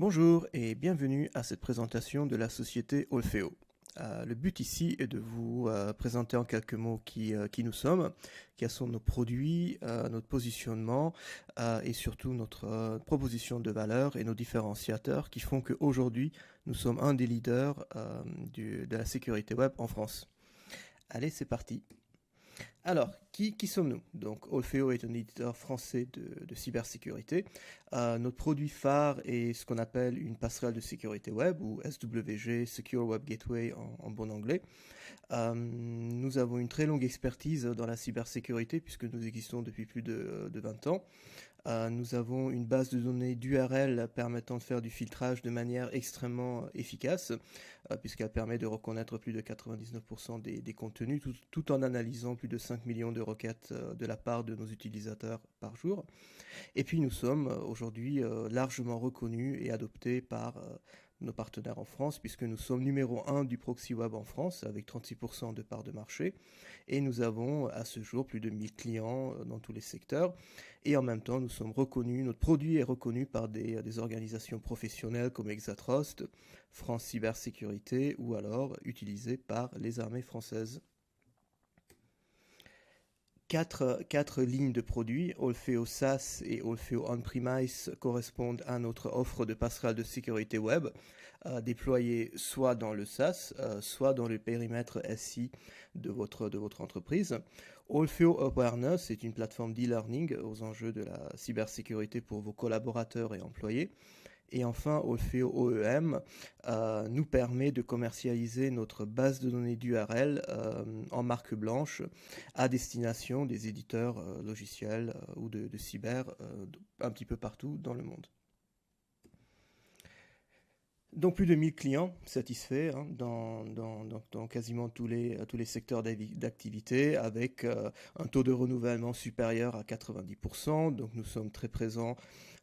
Bonjour et bienvenue à cette présentation de la société Olfeo. Le but ici est de vous présenter en quelques mots qui nous sommes, quels sont nos produits, notre positionnement et surtout notre proposition de valeur et nos différenciateurs qui font qu'aujourd'hui nous sommes un des leaders de la sécurité web en France. Allez, c'est parti. Alors, qui sommes-nous? Donc, Olfeo est un éditeur français de cybersécurité. Notre produit phare est ce qu'on appelle une passerelle de sécurité web, ou SWG, Secure Web Gateway en bon anglais. Nous avons une très longue expertise dans la cybersécurité, puisque nous existons depuis plus de 20 ans. Nous avons une base de données d'URL permettant de faire du filtrage de manière extrêmement efficace, puisqu'elle permet de reconnaître plus de 99% des contenus, tout en analysant plus de 5 millions de requêtes de la part de nos utilisateurs par jour. Et puis nous sommes aujourd'hui largement reconnus et adoptés par nos partenaires en France, puisque nous sommes numéro 1 du proxy web en France, avec 36% de part de marché, et nous avons à ce jour plus de 1000 clients dans tous les secteurs, et en même temps nous sommes reconnus, notre produit est reconnu par des organisations professionnelles comme Exatrust, France Cybersécurité, ou alors utilisé par les armées françaises. Quatre lignes de produits, Olfeo SaaS et Olfeo On-Premise, correspondent à notre offre de passerelle de sécurité web, déployée soit dans le SaaS, soit dans le périmètre SI de votre entreprise. Olfeo Awareness est une plateforme d'e-learning aux enjeux de la cybersécurité pour vos collaborateurs et employés. Et enfin, Olfeo OEM nous permet de commercialiser notre base de données d'URL en marque blanche à destination des éditeurs logiciels ou de cyber un petit peu partout dans le monde. Donc plus de 1000 clients satisfaits dans quasiment tous les secteurs d'activité avec un taux de renouvellement supérieur à 90%. Donc nous sommes très présents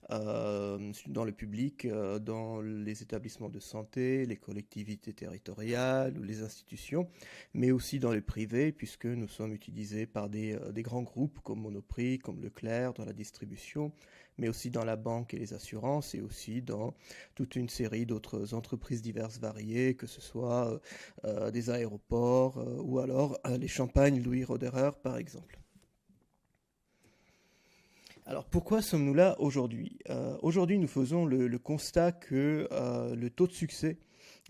dans le public, dans les établissements de santé, les collectivités territoriales ou les institutions, mais aussi dans le privé, puisque nous sommes utilisés par des grands groupes comme Monoprix, comme Leclerc dans la distribution, mais aussi dans la banque et les assurances, et aussi dans toute une série d'autres entreprises diverses variées, que ce soit des aéroports ou alors les champagnes Louis Roederer par exemple. Alors pourquoi sommes-nous là aujourd'hui? Aujourd'hui nous faisons le constat que le taux de succès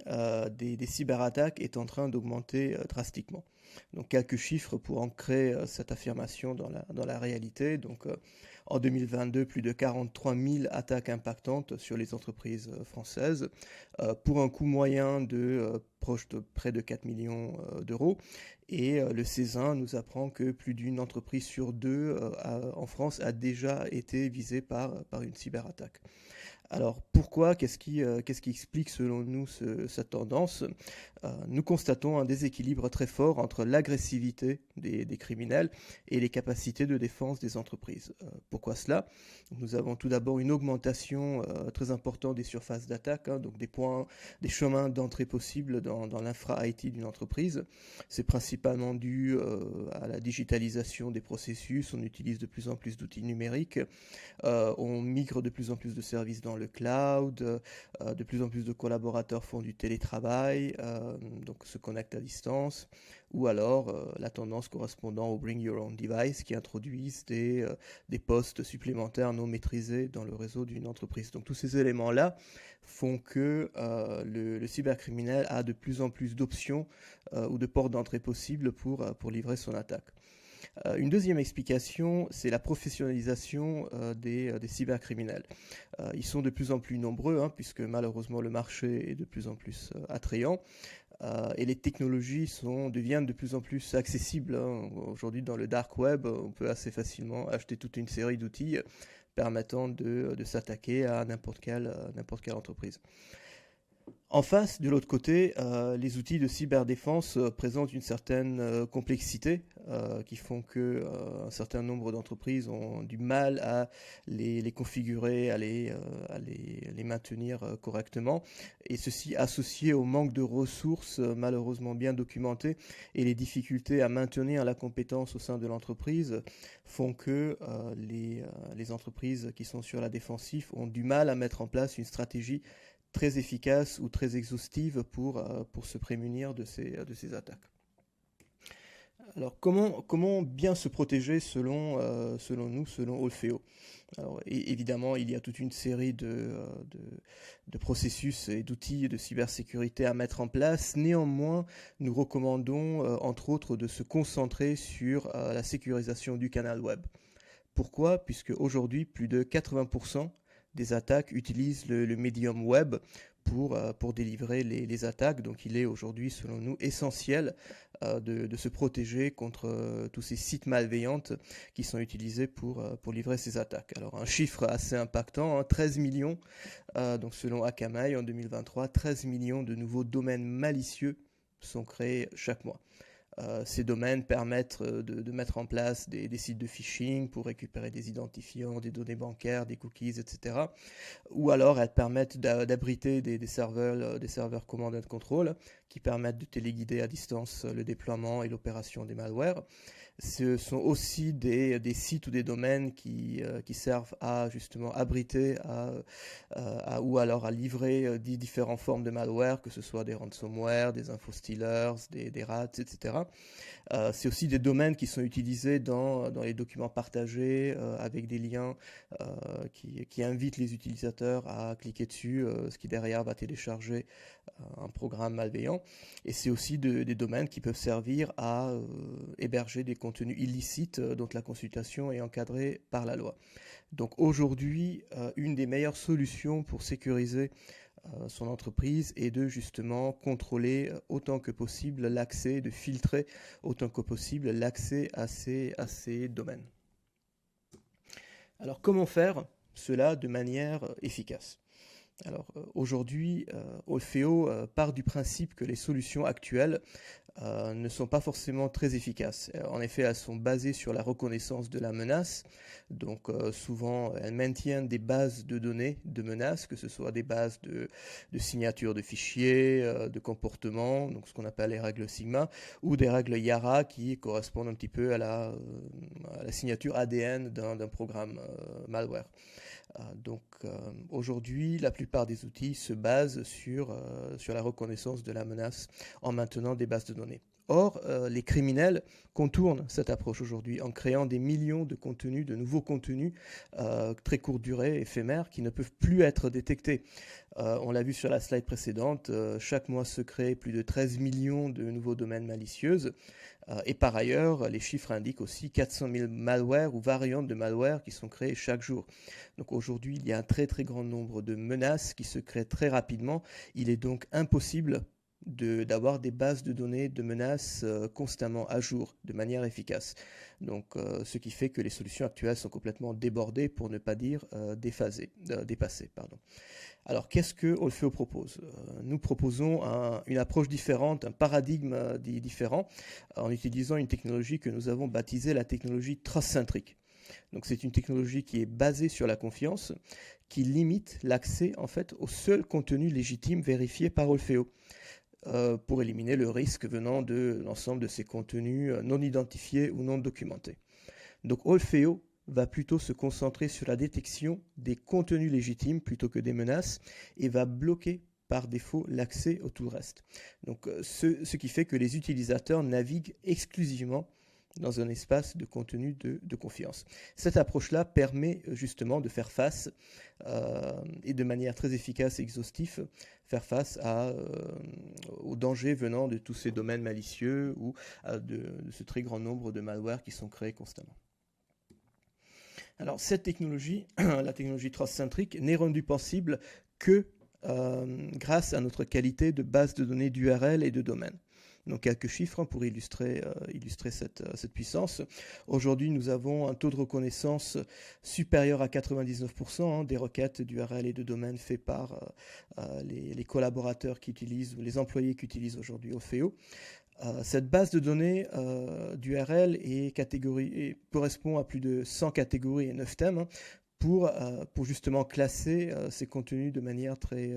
des cyberattaques est en train d'augmenter drastiquement. Donc quelques chiffres pour ancrer cette affirmation dans la réalité. Donc en 2022, plus de 43 000 attaques impactantes sur les entreprises françaises pour un coût moyen de proche de près de 4 millions d'euros. Et le CESIN nous apprend que plus d'une entreprise sur deux en France a déjà été visée par une cyberattaque. Alors pourquoi? Qu'est-ce qui explique selon nous cette tendance? Nous constatons un déséquilibre très fort entre l'agressivité des criminels et les capacités de défense des entreprises. Pourquoi cela? Nous avons tout d'abord une augmentation très importante des surfaces d'attaque, donc des chemins d'entrée possibles dans l'infra IT d'une entreprise. C'est principalement dû à la digitalisation des processus, on utilise de plus en plus d'outils numériques, on migre de plus en plus de services dans le cloud, de plus en plus de collaborateurs font du télétravail, donc se connectent à distance, ou alors la tendance correspondant au Bring Your Own Device qui introduisent des postes supplémentaires non maîtrisés dans le réseau d'une entreprise. Donc tous ces éléments-là font que le cybercriminel a de plus en plus d'options ou de portes d'entrée possibles pour livrer son attaque. Une deuxième explication, c'est la professionnalisation des cybercriminels. Ils sont de plus en plus nombreux, puisque malheureusement le marché est de plus en plus attrayant. Et les technologies deviennent de plus en plus accessibles. Aujourd'hui, dans le dark web, on peut assez facilement acheter toute une série d'outils permettant de s'attaquer à n'importe quelle entreprise. En face, de l'autre côté, les outils de cyberdéfense présentent une certaine complexité qui font que un certain nombre d'entreprises ont du mal à les configurer, à les maintenir correctement. Et ceci associé au manque de ressources malheureusement bien documentées et les difficultés à maintenir la compétence au sein de l'entreprise font que les entreprises qui sont sur la défensive ont du mal à mettre en place une stratégie très efficace ou très exhaustive pour se prémunir de ces attaques. Alors, comment bien se protéger selon nous, selon Olfeo? Alors, évidemment, il y a toute une série de processus et d'outils de cybersécurité à mettre en place. Néanmoins, nous recommandons, entre autres, de se concentrer sur la sécurisation du canal web. Pourquoi? Puisque aujourd'hui, plus de 80% des attaques utilisent le médium web pour délivrer les attaques. Donc il est aujourd'hui, selon nous, essentiel de se protéger contre tous ces sites malveillants qui sont utilisés pour livrer ces attaques. Alors un chiffre assez impactant, hein, 13 millions, donc selon Akamai en 2023, 13 millions de nouveaux domaines malicieux sont créés chaque mois. Ces domaines permettent de mettre en place des sites de phishing pour récupérer des identifiants, des données bancaires, des cookies, etc. Ou alors elles permettent d'abriter des serveurs command and control qui permettent de téléguider à distance le déploiement et l'opération des malwares. Ce sont aussi des sites ou des domaines qui servent à justement abriter ou alors à livrer différentes formes de malware, que ce soit des ransomware, des infostealers, des rats, etc. C'est aussi des domaines qui sont utilisés dans les documents partagés avec des liens qui invitent les utilisateurs à cliquer dessus, ce qui derrière va télécharger un programme malveillant. Et c'est aussi des domaines qui peuvent servir à héberger des contenus illicites dont la consultation est encadrée par la loi. Donc aujourd'hui, une des meilleures solutions pour sécuriser son entreprise est de justement contrôler autant que possible l'accès, de filtrer autant que possible l'accès à ces domaines. Alors comment faire cela de manière efficace? Alors aujourd'hui, Olfeo part du principe que les solutions actuelles ne sont pas forcément très efficaces. En effet, elles sont basées sur la reconnaissance de la menace. Donc souvent, elles maintiennent des bases de données de menaces, que ce soit des bases de signature de fichiers, de comportement, donc ce qu'on appelle les règles Sigma, ou des règles Yara qui correspondent un petit peu à la signature ADN d'un programme malware. Donc aujourd'hui, la plupart des outils se basent sur la reconnaissance de la menace en maintenant des bases de données. Or, les criminels contournent cette approche aujourd'hui en créant des millions de contenus, de nouveaux contenus très courte durée, éphémères, qui ne peuvent plus être détectés. On l'a vu sur la slide précédente, chaque mois se créent plus de 13 millions de nouveaux domaines malicieux. Et par ailleurs, les chiffres indiquent aussi 400 000 malwares ou variantes de malware qui sont créés chaque jour. Donc aujourd'hui, il y a un très très grand nombre de menaces qui se créent très rapidement. Il est donc impossible d'avoir des bases de données de menaces constamment à jour, de manière efficace. Donc ce qui fait que les solutions actuelles sont complètement débordées, pour ne pas dire dépassées. Alors qu'est-ce que Olfeo propose? Nous proposons une approche différente, un paradigme différent, en utilisant une technologie que nous avons baptisée la technologie trust-centrique. Donc c'est une technologie qui est basée sur la confiance, qui limite l'accès en fait au seul contenu légitime vérifié par Olfeo, pour éliminer le risque venant de l'ensemble de ces contenus non identifiés ou non documentés. Donc Olfeo va plutôt se concentrer sur la détection des contenus légitimes plutôt que des menaces et va bloquer par défaut l'accès au tout le reste. Donc ce qui fait que les utilisateurs naviguent exclusivement dans un espace de contenu de confiance. Cette approche-là permet justement de faire face, et de manière très efficace et exhaustive, faire face aux dangers venant de tous ces domaines malicieux ou de ce très grand nombre de malwares qui sont créés constamment. Alors cette technologie, la technologie trust-centrique, n'est rendue possible que grâce à notre qualité de base de données d'URL et de domaine. Donc quelques chiffres pour illustrer cette puissance. Aujourd'hui, nous avons un taux de reconnaissance supérieur à 99% des requêtes d'URL et de domaine faites par les collaborateurs qui utilisent ou les employés qui utilisent aujourd'hui Orfeo. Cette base de données d'URL correspond à plus de 100 catégories et 9 thèmes pour justement classer ces contenus de manière très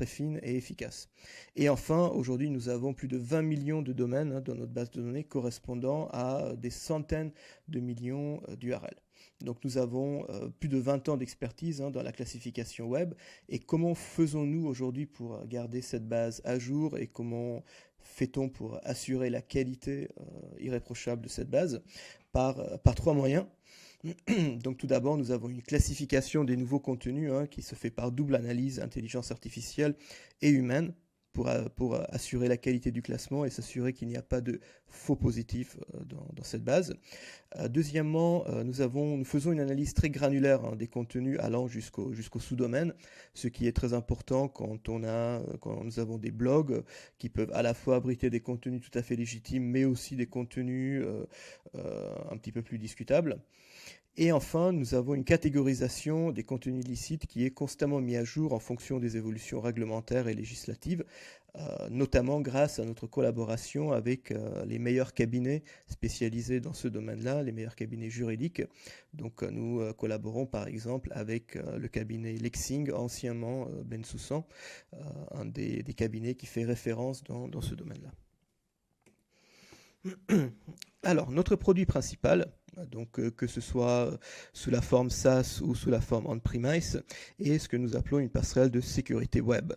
fine et efficace. Et enfin, aujourd'hui, nous avons plus de 20 millions de domaines dans notre base de données correspondant à des centaines de millions d'URL. Donc nous avons plus de 20 ans d'expertise dans la classification web. Et comment faisons-nous aujourd'hui pour garder cette base à jour et comment fait-on pour assurer la qualité irréprochable de cette base? Par 3 moyens. Donc tout d'abord, nous avons une classification des nouveaux contenus qui se fait par double analyse, intelligence artificielle et humaine pour assurer la qualité du classement et s'assurer qu'il n'y a pas de faux positifs dans cette base. Deuxièmement, nous faisons une analyse très granulaire des contenus allant jusqu'au sous-domaine, ce qui est très important quand nous avons des blogs qui peuvent à la fois abriter des contenus tout à fait légitimes, mais aussi des contenus un petit peu plus discutables. Et enfin, nous avons une catégorisation des contenus illicites qui est constamment mise à jour en fonction des évolutions réglementaires et législatives, notamment grâce à notre collaboration avec les meilleurs cabinets spécialisés dans ce domaine-là, les meilleurs cabinets juridiques. Donc nous collaborons par exemple avec le cabinet Lexing, anciennement Bensoussan, un des cabinets qui fait référence dans ce domaine-là. Alors, notre produit principal, donc que ce soit sous la forme SaaS ou sous la forme on-premise, est ce que nous appelons une passerelle de sécurité web.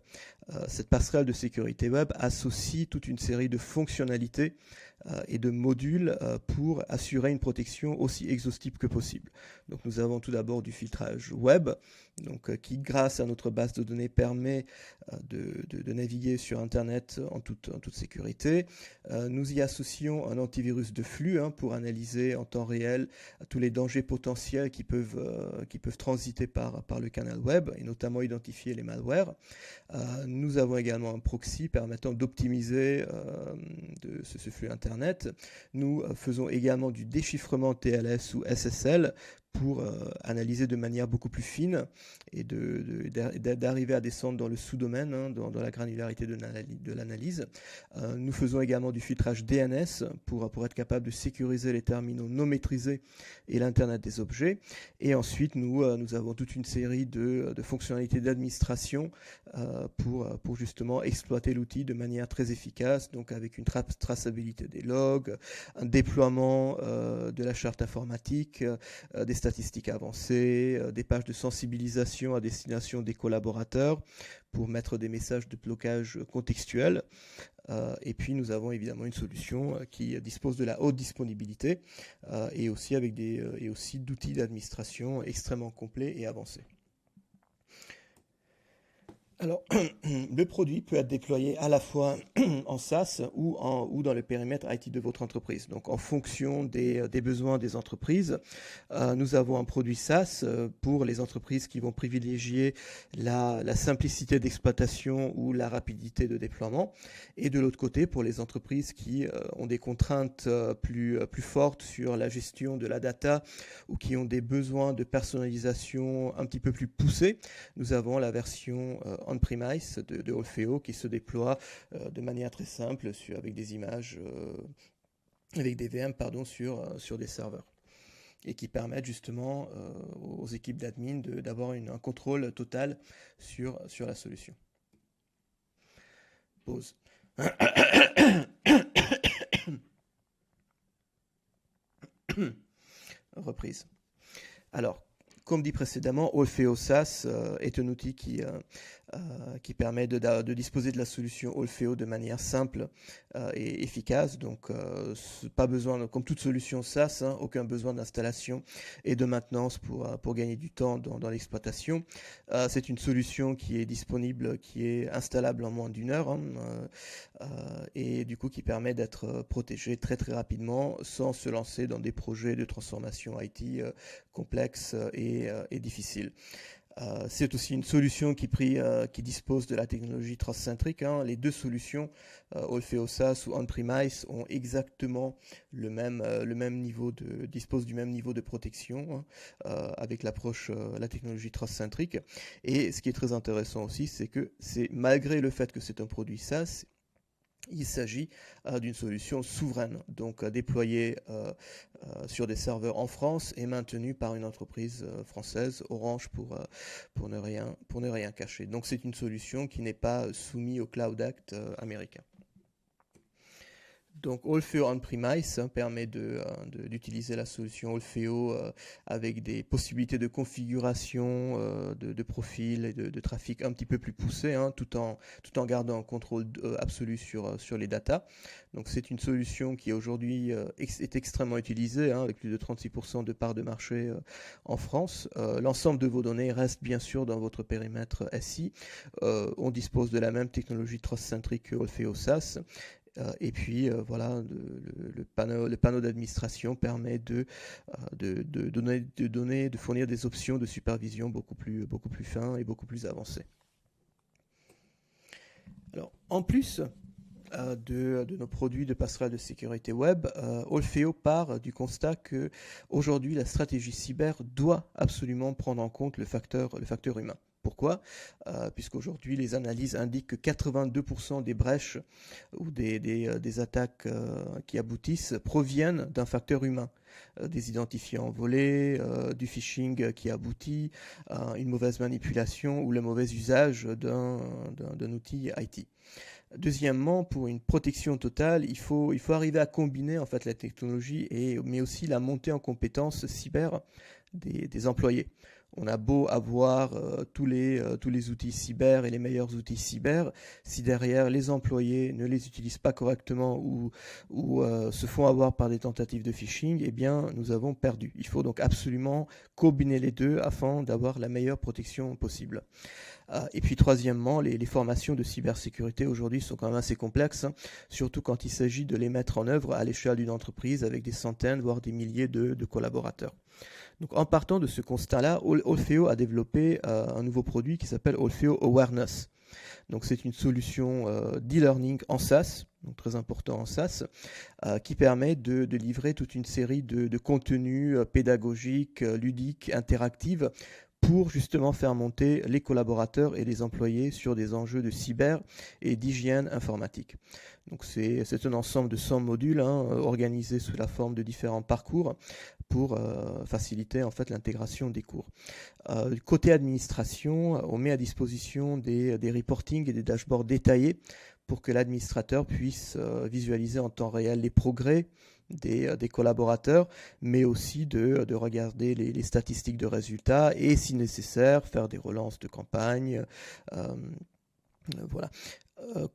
Cette passerelle de sécurité web associe toute une série de fonctionnalités et de modules pour assurer une protection aussi exhaustive que possible. Donc nous avons tout d'abord du filtrage web, donc, qui grâce à notre base de données permet de naviguer sur Internet en toute sécurité. Nous y associons un antivirus de flux pour analyser en temps réel tous les dangers potentiels qui peuvent transiter par le canal web et notamment identifier les malwares. Nous avons également un proxy permettant d'optimiser ce flux Internet. Nous faisons également du déchiffrement TLS ou SSL pour analyser de manière beaucoup plus fine et d'arriver à descendre dans le sous-domaine, dans la granularité de l'analyse. Nous faisons également du filtrage DNS pour être capable de sécuriser les terminaux non maîtrisés et l'Internet des objets. Et ensuite, nous avons toute une série de fonctionnalités d'administration pour justement exploiter l'outil de manière très efficace, donc avec une traçabilité des logs, un déploiement de la charte informatique, des statistiques avancées, des pages de sensibilisation à destination des collaborateurs pour mettre des messages de blocage contextuels. Et puis nous avons évidemment une solution qui dispose de la haute disponibilité et aussi d'outils d'administration extrêmement complets et avancés. Alors, le produit peut être déployé à la fois en SaaS ou dans le périmètre IT de votre entreprise. Donc, en fonction des besoins des entreprises, nous avons un produit SaaS pour les entreprises qui vont privilégier la simplicité d'exploitation ou la rapidité de déploiement. Et de l'autre côté, pour les entreprises qui ont des contraintes plus fortes sur la gestion de la data ou qui ont des besoins de personnalisation un petit peu plus poussés, nous avons la version on-premise de Orfeo qui se déploie de manière très simple avec des images, avec des VM sur des serveurs et qui permettent justement aux équipes d'admin d'avoir un contrôle total sur la solution. Pause. Reprise. Alors, comme dit précédemment, Orfeo SaaS est un outil qui permet de disposer de la solution Orfeo de manière simple et efficace. Donc, pas besoin, comme toute solution SaaS, aucun besoin d'installation et de maintenance pour gagner du temps dans l'exploitation. C'est une solution qui est disponible, qui est installable en moins d'1 heure et du coup qui permet d'être protégé très très rapidement sans se lancer dans des projets de transformation IT complexes et difficiles. C'est aussi une solution qui dispose de la technologie trust-centric, hein. Les deux solutions, Olfeo SaaS ou on-premise, ont exactement le même niveau disposent du même niveau de protection, hein, avec la technologie trust-centric. Et ce qui est très intéressant aussi, c'est que malgré le fait que c'est un produit SaaS, il s'agit d'une solution souveraine, donc déployée sur des serveurs en France et maintenue par une entreprise française, Orange pour ne rien cacher. Donc c'est une solution qui n'est pas soumise au Cloud Act américain. Donc Olfeo On-Premise, hein, permet d'utiliser la solution Olfeo avec des possibilités de configuration de profil et de trafic un petit peu plus poussées, hein, tout en gardant un contrôle absolu sur les datas. Donc c'est une solution qui aujourd'hui est extrêmement utilisée, hein, avec plus de 36% de part de marché en France. L'ensemble de vos données reste bien sûr dans votre périmètre SI. On dispose de la même technologie trust-centric que Olfeo SaaS. Et puis voilà, le panneau d'administration permet de fournir des options de supervision beaucoup plus fins et beaucoup plus avancées. Alors, en plus de nos produits de passerelle de sécurité web, Olfeo part du constat que aujourd'hui la stratégie cyber doit absolument prendre en compte le facteur humain. Pourquoi ? Puisqu'aujourd'hui, les analyses indiquent que 82% des brèches ou des attaques qui aboutissent proviennent d'un facteur humain. Des identifiants volés, du phishing qui aboutit, une mauvaise manipulation ou le mauvais usage d'un outil IT. Deuxièmement, pour une protection totale, il faut arriver à combiner en fait la technologie mais aussi la montée en compétences cyber des employés. On a beau avoir tous les outils cyber et les meilleurs outils cyber, si derrière les employés ne les utilisent pas correctement ou se font avoir par des tentatives de phishing, eh bien nous avons perdu. Il faut donc absolument combiner les deux afin d'avoir la meilleure protection possible. Et puis troisièmement, les formations de cybersécurité aujourd'hui sont quand même assez complexes, hein, surtout quand il s'agit de les mettre en œuvre à l'échelle d'une entreprise avec des centaines, voire des milliers de collaborateurs. Donc en partant de ce constat-là, Olfeo a développé un nouveau produit qui s'appelle Olfeo Awareness. Donc c'est une solution d'e-learning en SaaS, donc très important en SaaS, qui permet de livrer toute une série de contenus pédagogiques, ludiques, interactifs, pour justement faire monter les collaborateurs et les employés sur des enjeux de cyber et d'hygiène informatique. Donc c'est un ensemble de 100 modules, hein, organisés sous la forme de différents parcours pour faciliter en fait l'intégration des cours. Côté administration, on met à disposition des reportings et des dashboards détaillés pour que l'administrateur puisse visualiser en temps réel les progrès des collaborateurs, mais aussi de regarder les statistiques de résultats et, si nécessaire, faire des relances de campagne. Voilà.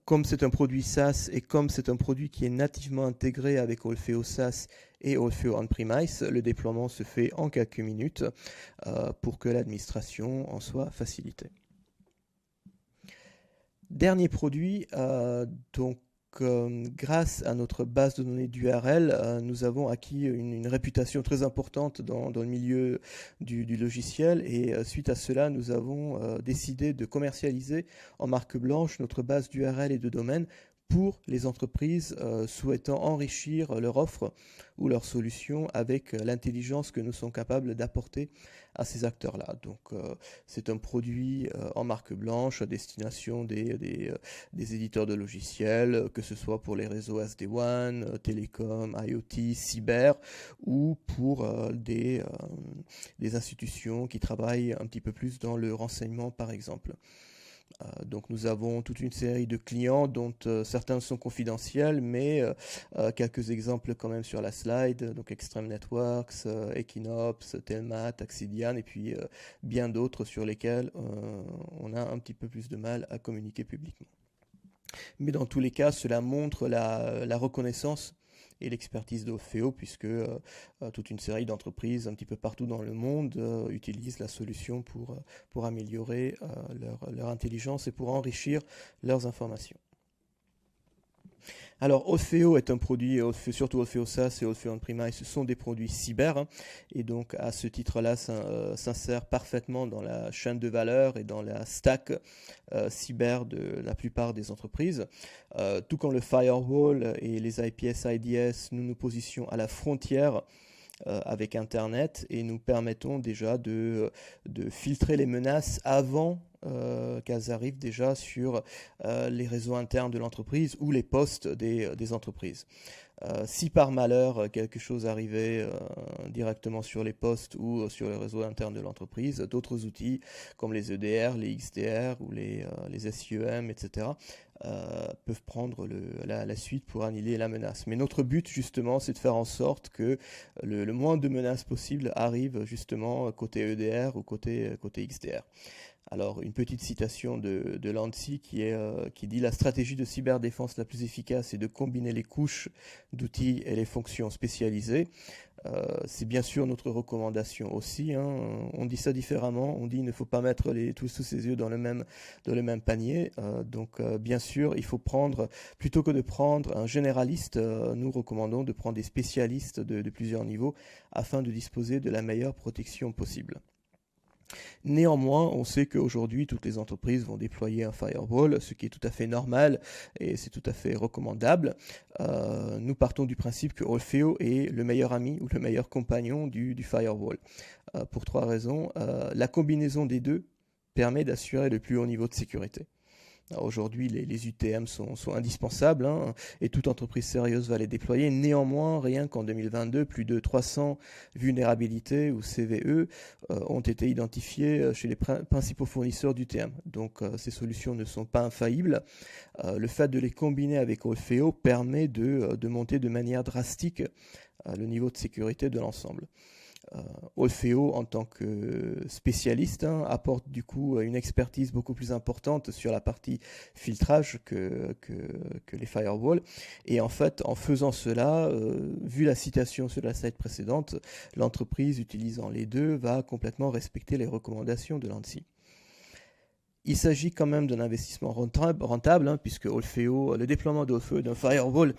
Comme c'est un produit SaaS et comme c'est un produit qui est nativement intégré avec Olfeo SaaS et Olfeo On-Premise, le déploiement se fait en quelques minutes pour que l'administration en soit facilitée. Dernier produit, donc grâce à notre base de données d'URL, nous avons acquis une réputation très importante dans le milieu du logiciel et suite à cela, nous avons décidé de commercialiser en marque blanche notre base d'URL et de domaine pour les entreprises souhaitant enrichir leur offre ou leur solution avec l'intelligence que nous sommes capables d'apporter à ces acteurs-là. Donc c'est un produit en marque blanche à destination des éditeurs de logiciels, que ce soit pour les réseaux SD-WAN, télécom, IoT, cyber, ou pour des institutions qui travaillent un petit peu plus dans le renseignement par exemple. Donc nous avons toute une série de clients dont certains sont confidentiels, mais quelques exemples quand même sur la slide, donc Extreme Networks, Equinox, Telmat, Axidian, et puis bien d'autres sur lesquels on a un petit peu plus de mal à communiquer publiquement. Mais dans tous les cas, cela montre la reconnaissance et l'expertise d'Olfeo, puisque toute une série d'entreprises un petit peu partout dans le monde utilisent la solution pour améliorer leur intelligence et pour enrichir leurs informations. Alors, Orfeo est un produit, surtout Orfeo SaaS et Orfeo On-Premise, ce sont des produits cyber, hein, et donc à ce titre-là, s'insère parfaitement dans la chaîne de valeur et dans la stack cyber de la plupart des entreprises. Tout comme le firewall et les IPS, IDS, nous nous positionnons à la frontière avec Internet et nous permettons déjà de filtrer les menaces avant qu'elles arrivent déjà sur les réseaux internes de l'entreprise ou les postes des entreprises. Si par malheur quelque chose arrivait directement sur les postes ou sur les réseaux internes de l'entreprise, d'autres outils comme les EDR, les XDR ou les SIEM, etc., peuvent prendre la suite pour annihiler la menace. Mais notre but justement, c'est de faire en sorte que le moins de menaces possible arrive justement côté EDR ou côté XDR. Alors, une petite citation de l'ANSSI qui dit: la stratégie de cyberdéfense la plus efficace est de combiner les couches d'outils et les fonctions spécialisées. C'est bien sûr notre recommandation aussi, hein. On dit ça différemment, on dit qu'il ne faut pas mettre tous ses œufs dans le même panier. Bien sûr, il faut prendre, plutôt que de prendre un généraliste, nous recommandons de prendre des spécialistes de plusieurs niveaux afin de disposer de la meilleure protection possible. Néanmoins, on sait qu'aujourd'hui, toutes les entreprises vont déployer un firewall, ce qui est tout à fait normal et c'est tout à fait recommandable. Nous partons du principe que Orfeo est le meilleur ami ou le meilleur compagnon du firewall. Pour trois raisons. La combinaison des deux permet d'assurer le plus haut niveau de sécurité. Aujourd'hui, les UTM sont indispensables, hein, et toute entreprise sérieuse va les déployer. Néanmoins, rien qu'en 2022, plus de 300 vulnérabilités ou CVE ont été identifiées chez les principaux fournisseurs d'UTM. Donc ces solutions ne sont pas infaillibles. Le fait de les combiner avec Orfeo permet de monter de manière drastique le niveau de sécurité de l'ensemble. Orfeo, en tant que spécialiste, hein, apporte du coup une expertise beaucoup plus importante sur la partie filtrage que les firewalls. Et en fait, en faisant cela, vu la citation sur la slide précédente, l'entreprise utilisant les deux va complètement respecter les recommandations de l'ANSSI. Il s'agit quand même d'un investissement rentable, hein, puisque le déploiement d'Orfeo d'un firewall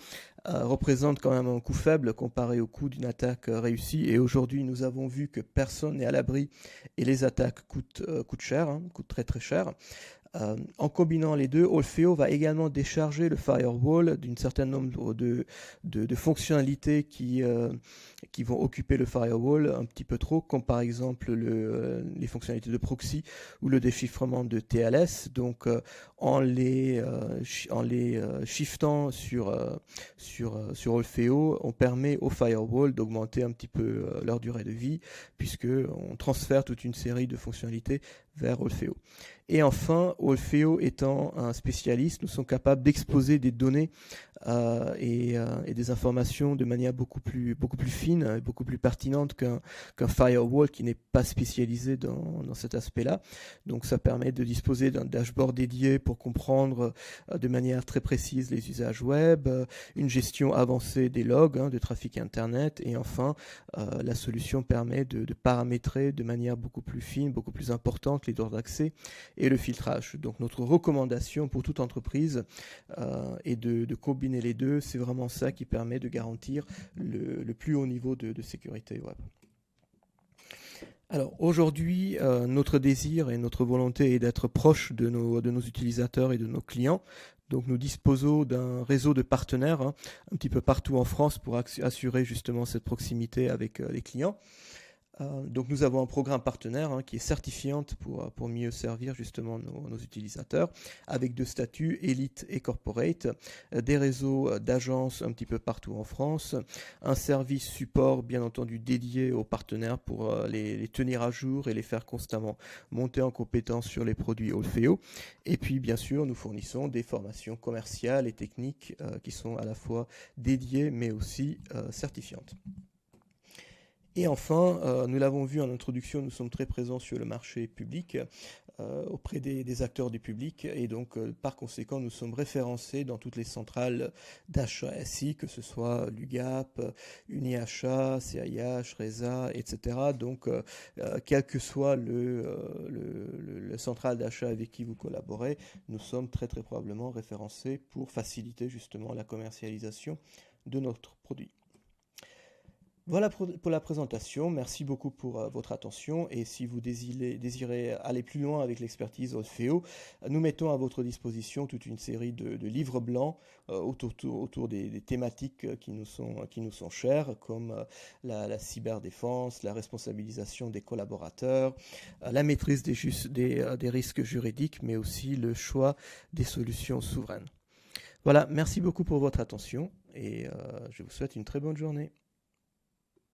représente quand même un coût faible comparé au coût d'une attaque réussie. Et aujourd'hui, nous avons vu que personne n'est à l'abri et les attaques coûtent cher, hein, coûtent très très cher. En combinant les deux, Orfeo va également décharger le firewall d'un certain nombre de fonctionnalités qui vont occuper le firewall un petit peu trop, comme par exemple les fonctionnalités de proxy ou le déchiffrement de TLS. Donc en les shiftant sur Orfeo, on permet au firewall d'augmenter un petit peu leur durée de vie, puisqu'on transfère toute une série de fonctionnalités vers Orfeo. Et enfin, Orfeo étant un spécialiste, nous sommes capables d'exposer des données et des informations de manière beaucoup plus fine et beaucoup plus pertinente qu'un firewall qui n'est pas spécialisé dans cet aspect-là. Donc ça permet de disposer d'un dashboard dédié pour comprendre de manière très précise les usages web, une gestion avancée des logs, hein, de trafic Internet, et enfin la solution permet de paramétrer de manière beaucoup plus fine, beaucoup plus importante les droits d'accès et le filtrage. Donc notre recommandation pour toute entreprise est de combiner les deux. C'est vraiment ça qui permet de garantir le plus haut niveau de sécurité web. Alors aujourd'hui, notre désir et notre volonté est d'être proche de nos utilisateurs et de nos clients. Donc nous disposons d'un réseau de partenaires, hein, un petit peu partout en France pour assurer justement cette proximité avec les clients. Donc nous avons un programme partenaire, hein, qui est certifiante pour mieux servir justement nos utilisateurs, avec deux statuts, Elite et Corporate, des réseaux d'agences un petit peu partout en France, un service support bien entendu dédié aux partenaires pour les tenir à jour et les faire constamment monter en compétence sur les produits Orfeo. Et puis bien sûr, nous fournissons des formations commerciales et techniques qui sont à la fois dédiées mais aussi certifiantes. Et enfin, nous l'avons vu en introduction, nous sommes très présents sur le marché public. auprès des acteurs du public et donc par conséquent nous sommes référencés dans toutes les centrales d'achat SI, que ce soit l'UGAP, UniAchat, CIH, RESA, etc. Donc quel que soit le central d'achat avec qui vous collaborez, nous sommes très très probablement référencés pour faciliter justement la commercialisation de notre produit. Voilà pour la présentation. Merci beaucoup pour votre attention. Et si vous désirez aller plus loin avec l'expertise Orfeo, nous mettons à votre disposition toute une série de livres blancs autour des thématiques qui nous sont chères, comme la cyberdéfense, la responsabilisation des collaborateurs, la maîtrise des risques juridiques, mais aussi le choix des solutions souveraines. Voilà, merci beaucoup pour votre attention et je vous souhaite une très bonne journée.